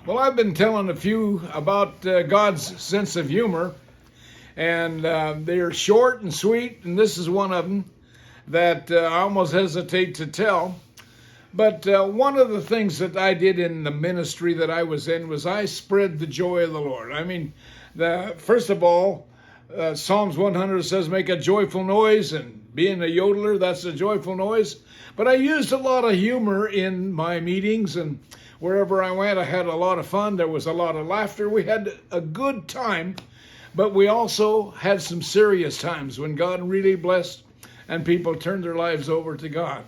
Well, I've been telling a few about God's sense of humor, and they're short and sweet, and this is one of them that I almost hesitate to tell. But one of the things that I did in the ministry that I was in was I spread the joy of the Lord. I mean, first of all, Psalms 100 says, make a joyful noise, and being a yodeler, that's a joyful noise. But I used a lot of humor in my meetings, and wherever I went, I had a lot of fun. There was a lot of laughter. We had a good time, but we also had some serious times when God really blessed and people turned their lives over to God.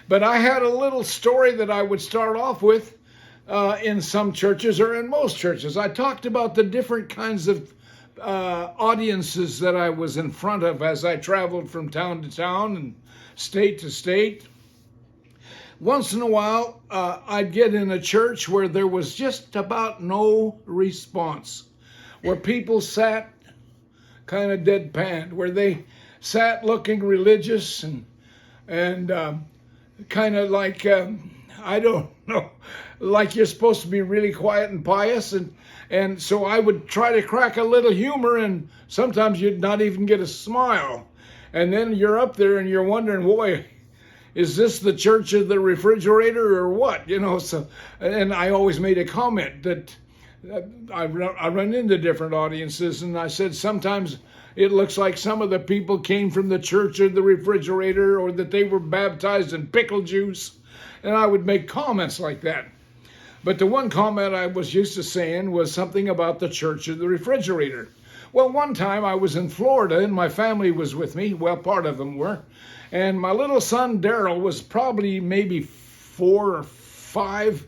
But I had a little story that I would start off with in some churches, or in most churches. I talked about the different kinds of audiences that I was in front of as I traveled from town to town and state to state. Once in a while, I'd get in a church where there was just about no response, where people sat kind of deadpan, where they sat looking religious and kind of like, I don't know, like you're supposed to be really quiet and pious. And so I would try to crack a little humor, and sometimes you'd not even get a smile. And then you're up there and you're wondering, boy, is this the church of the refrigerator or what? You know, so, and I always made a comment that I run into different audiences, and I said sometimes it looks like some of the people came from the church of the refrigerator, or that they were baptized in pickle juice. And I would make comments like that. But the one comment I was used to saying was something about the church of the refrigerator. Well, one time I was in Florida and my family was with me. Well, part of them were. And my little son, Daryl, was probably maybe 4 or 5.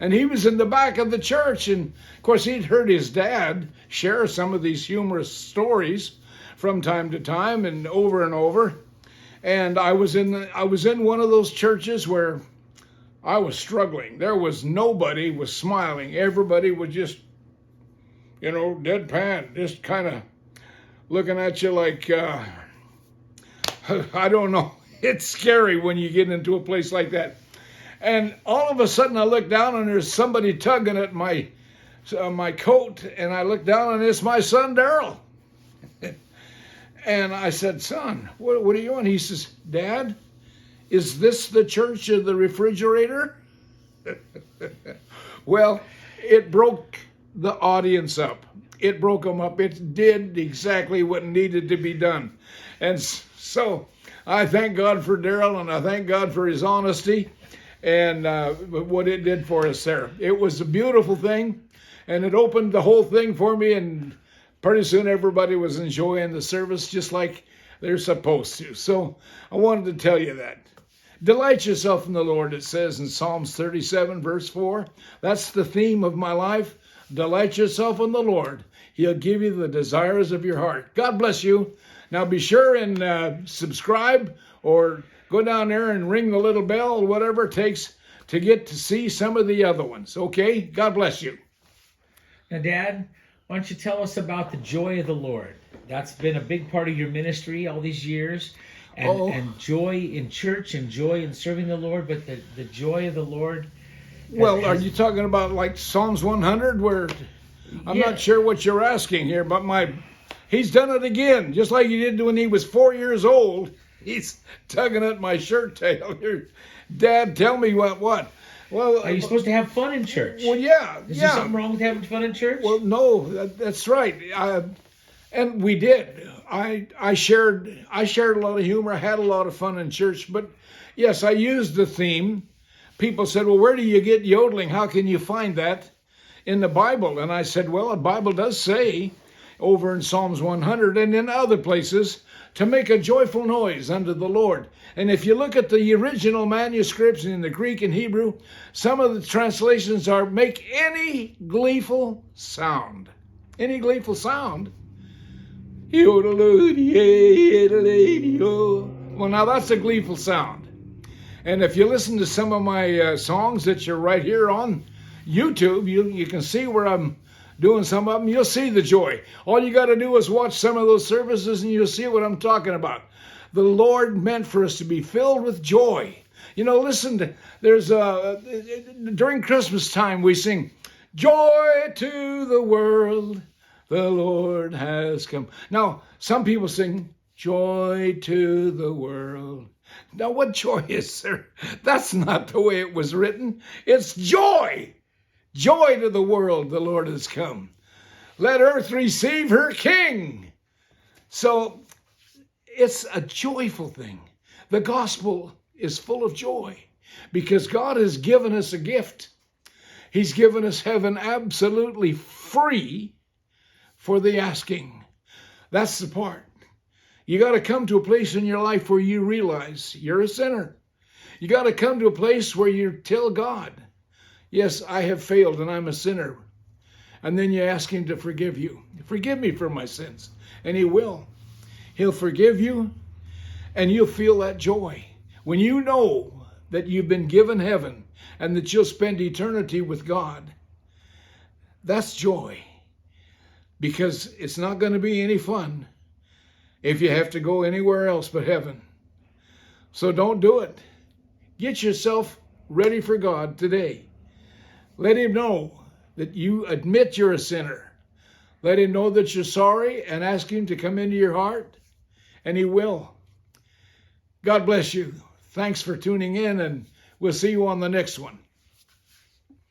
And he was in the back of the church. And of course, he'd heard his dad share some of these humorous stories from time to time and over. And I was in one of those churches where I was struggling. There was nobody was smiling. Everybody was just, deadpan, just kind of looking at you like, I don't know. It's scary when you get into a place like that. And all of a sudden I look down and there's somebody tugging at my coat, and I look down and it's my son, Daryl. And I said, son, what are you doing? He says, Dad, is this the church of the refrigerator? Well, it broke the audience up. It broke them up. It did exactly what needed to be done. And so I thank God for Daryl, and I thank God for his honesty and what it did for us there. It was a beautiful thing, and it opened the whole thing for me, and pretty soon everybody was enjoying the service just like they're supposed to. So I wanted to tell you that. Delight yourself in the Lord, it says in Psalms 37, verse 4. That's the theme of my life. Delight yourself in the Lord. He'll give you the desires of your heart. God bless you. Now be sure and subscribe, or go down there and ring the little bell, or whatever it takes to get to see some of the other ones. Okay? God bless you. Now, Dad, why don't you tell us about the joy of the Lord? That's been a big part of your ministry all these years. And joy in church and joy in serving the Lord, but the joy of the Lord. Well, are you talking about like Psalms 100 where I'm not sure what you're asking here, but he's done it again, just like he did when he was 4 years old. He's tugging at my shirt tail. Dad, tell me what? Well, are you supposed to have fun in church? Well, yeah. Is there something wrong with having fun in church? Well, no, that's right. And we did. I shared a lot of humor. I had a lot of fun in church. But yes, I used the theme. People said, well, where do you get yodeling? How can you find that in the Bible? And I said, well, the Bible does say over in Psalms 100 and in other places to make a joyful noise unto the Lord. And if you look at the original manuscripts in the Greek and Hebrew, some of the translations are make any gleeful sound. Any gleeful sound. Well, now that's a gleeful sound. And if you listen to some of my songs that you're right here on YouTube, you can see where I'm doing some of them. You'll see the joy. All you got to do is watch some of those services and you'll see what I'm talking about. The Lord meant for us to be filled with joy. Listen, there's during Christmas time we sing, Joy to the world, the Lord has come. Now, some people sing, joy to the world. Now, what joy is there? That's not the way it was written. It's joy. Joy to the world, the Lord has come. Let earth receive her King. So it's a joyful thing. The gospel is full of joy because God has given us a gift. He's given us heaven absolutely free for the asking. That's the part. You got to come to a place in your life where you realize you're a sinner. You got to come to a place where you tell God, yes, I have failed and I'm a sinner. And then you ask him to forgive you. Forgive me for my sins. And he will. He'll forgive you and you'll feel that joy. When you know that you've been given heaven and that you'll spend eternity with God, that's joy. Because it's not going to be any fun if you have to go anywhere else but heaven. So don't do it. Get yourself ready for God today. Let him know that you admit you're a sinner. Let him know that you're sorry and ask him to come into your heart, and he will. God bless you. Thanks for tuning in, and we'll see you on the next one.